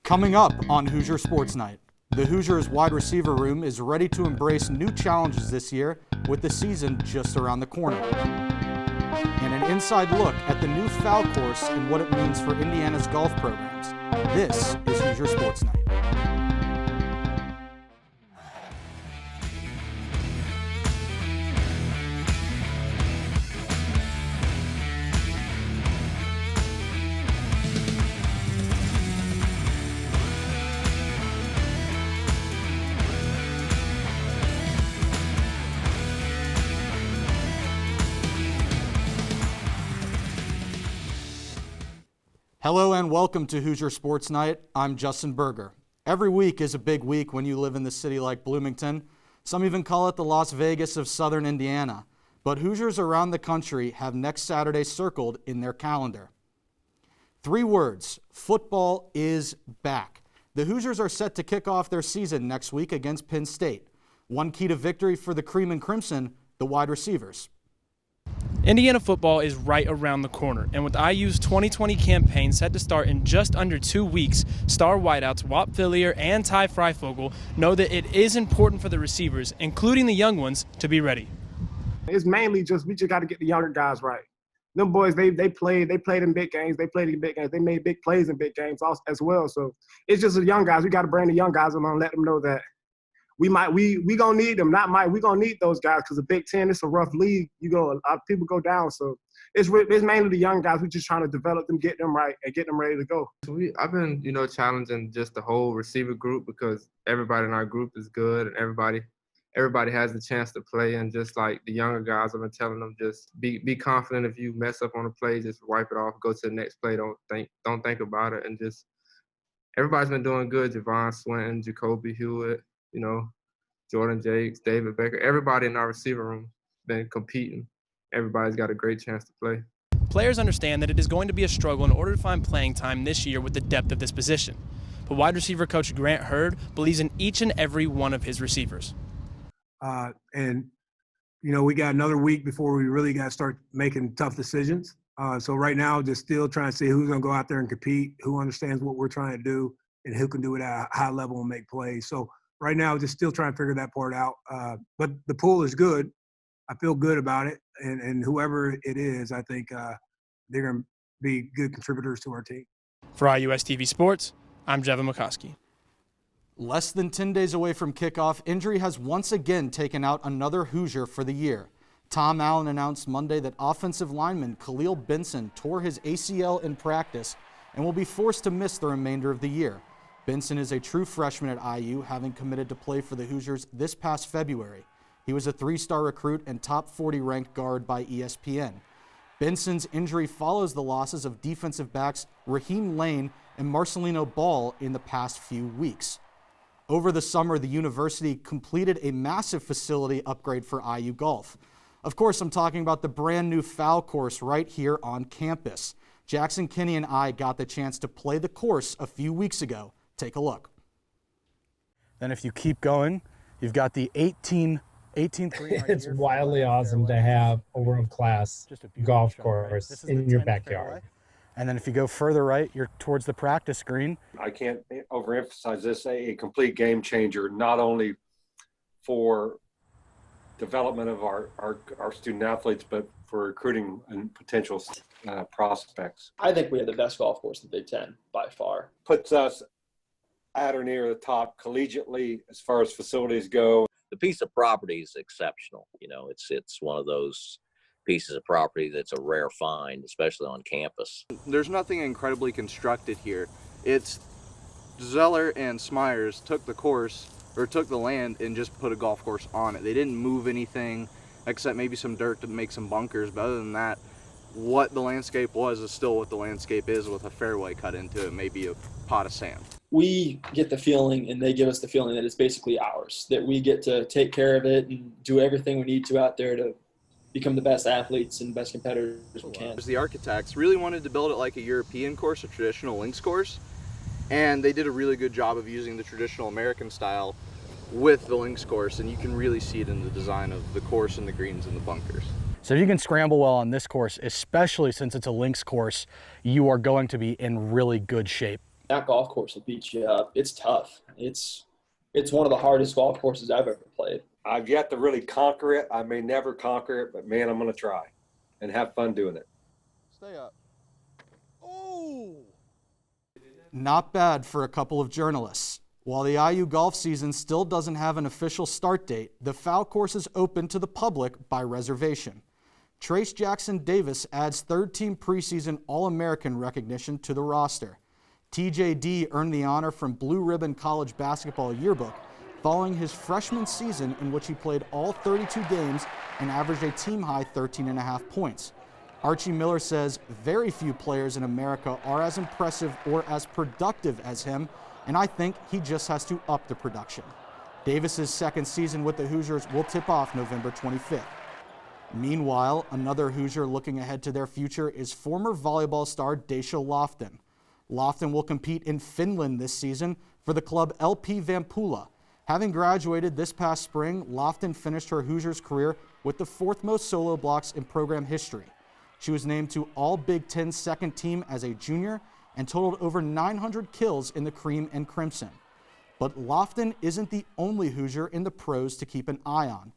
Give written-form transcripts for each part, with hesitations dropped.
Coming up on Hoosier Sports Night, the Hoosiers wide receiver room is ready to embrace new challenges this year with the season just around the corner. And an inside look at the new Pfau course and what it means for Indiana's golf programs. This is Hoosier Sports Night. Hello and welcome to Hoosier Sports Night. I'm Justin Berger. Every week is a big week when you live in a city like Bloomington. Some even call it the Las Vegas of Southern Indiana. But Hoosiers around the country have next Saturday circled in their calendar. 3 words: football is back. The Hoosiers are set to kick off their season next week against Penn State. One key to victory for the Cream and Crimson: the wide receivers. Indiana football is right around the corner, and with IU's 2020 campaign set to start in just under 2 weeks, star wideouts Whop Phillier and Ty Freifogel know that it is important for the receivers, including the young ones, to be ready. It's mainly just we just got to get the younger guys right. Them boys, they played in big games. They played in big games. They made big plays in big games as well. So it's just the young guys. We got to bring the young guys along, let them know that we gonna need them. We gonna need those guys because the Big Ten, it's a rough league. People go down. So it's mainly the young guys. We're just trying to develop them, get them right, and get them ready to go. So I've been, challenging just the whole receiver group because everybody in our group is good and everybody has the chance to play. And just like the younger guys, I've been telling them just be confident. If you mess up on a play, just wipe it off, go to the next play. Don't think about it. And just everybody's been doing good. Javon Swinton, Jacoby Hewitt, Jordan Jakes, David Berger, everybody in our receiver room been competing. Everybody's got a great chance to play. Players understand that it is going to be a struggle in order to find playing time this year with the depth of this position. But wide receiver coach Grant Hurd believes in each and every one of his receivers. We got another week before we really got to start making tough decisions. So right now, just still trying to see who's going to go out there and compete, who understands what we're trying to do, and who can do it at a high level and make plays. So right now, just still trying to figure that part out. But the pool is good. I feel good about it. And whoever it is, I think they're going to be good contributors to our team. For IUS TV Sports, I'm Jevin McCoskey. Less than 10 days away from kickoff, injury has once again taken out another Hoosier for the year. Tom Allen announced Monday that offensive lineman Khalil Benson tore his ACL in practice and will be forced to miss the remainder of the year. Benson is a true freshman at IU, having committed to play for the Hoosiers this past February. He was a 3-star recruit and top 40 ranked guard by ESPN. Benson's injury follows the losses of defensive backs Raheem Lane and Marcelino Ball in the past few weeks. Over the summer, the university completed a massive facility upgrade for IU golf. Of course, I'm talking about the brand new Pfau course right here on campus. Jackson Kinney and I got the chance to play the course a few weeks ago. Take a look. Then if you keep going, you've got the 18th green right It's here. wildly awesome to have a world-class golf course in your backyard. And then if you go further right, you're towards the practice green. I can't overemphasize this, a complete game changer, not only for development of our student athletes, but for recruiting and potential prospects. I think we have the best golf course in the Big Ten by far. Puts us at or near the top collegiately as far as facilities go. The piece of property is exceptional. It's one of those pieces of property that's a rare find, especially on campus. There's nothing incredibly constructed here. It's Zeller and Smyers took the land and just put a golf course on it. They didn't move anything except maybe some dirt to make some bunkers, but other than that, what the landscape was is still what the landscape is, with a fairway cut into it, maybe a pot of sand. We get the feeling, and they give us the feeling, that it's basically ours, that we get to take care of it and do everything we need to out there to become the best athletes and best competitors we can. The architects really wanted to build it like a European course, a traditional links course, and they did a really good job of using the traditional American style with the links course, and you can really see it in the design of the course and the greens and the bunkers. So if you can scramble well on this course, especially since it's a links course, you are going to be in really good shape that golf course will beat you up. It's tough. It's one of the hardest golf courses I've ever played. I've yet to really conquer it. I may never conquer it, but man, I'm going to try and have fun doing it. Stay up. Oh! Not bad for a couple of journalists. While the IU golf season still doesn't have an official start date, the Pfau course is open to the public by reservation. Trace Jackson Davis adds third-team preseason All-American recognition to the roster. TJD earned the honor from Blue Ribbon College Basketball Yearbook following his freshman season in which he played all 32 games and averaged a team-high 13.5 points. Archie Miller says very few players in America are as impressive or as productive as him, and I think he just has to up the production. Davis's second season with the Hoosiers will tip off November 25th. Meanwhile, another Hoosier looking ahead to their future is former volleyball star Daisha Lofton. Lofton will compete in Finland this season for the club LP Vampula. Having graduated this past spring, Lofton finished her Hoosiers career with the fourth most solo blocks in program history. She was named to All Big Ten second team as a junior and totaled over 900 kills in the cream and crimson. But Lofton isn't the only Hoosier in the pros to keep an eye on.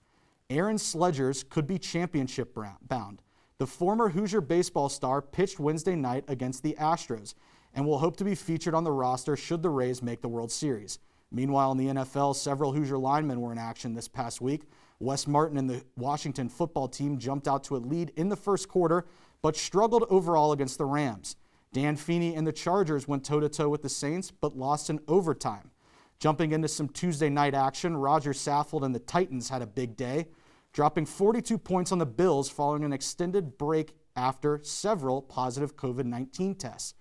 Aaron Sledgers could be championship bound. The former Hoosier baseball star pitched Wednesday night against the Astros and will hope to be featured on the roster should the Rays make the World Series. Meanwhile, in the NFL, several Hoosier linemen were in action this past week. Wes Martin and the Washington football team jumped out to a lead in the first quarter, but struggled overall against the Rams. Dan Feeney and the Chargers went toe-to-toe with the Saints, but lost in overtime. Jumping into some Tuesday night action, Roger Saffold and the Titans had a big day, dropping 42 points on the Bills following an extended break after several positive COVID-19 tests.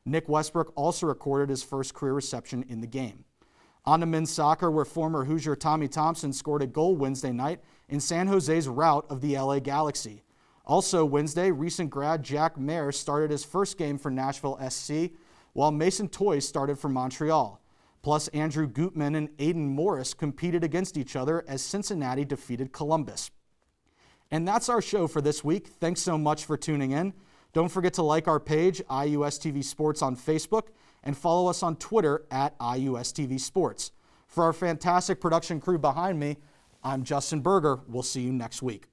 Nick Westbrook also recorded his first career reception in the game. On to men's soccer, where former Hoosier Tommy Thompson scored a goal Wednesday night in San Jose's rout of the LA Galaxy. Also Wednesday, recent grad Jack Mayer started his first game for Nashville SC, while Mason Toy started for Montreal. Plus, Andrew Gutman and Aiden Morris competed against each other as Cincinnati defeated Columbus. And that's our show for this week. Thanks so much for tuning in. Don't forget to like our page, IUSTV Sports on Facebook, and follow us on Twitter at IUSTV Sports. For our fantastic production crew behind me, I'm Justin Berger. We'll see you next week.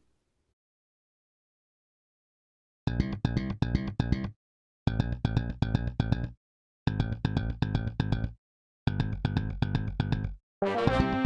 Thank you.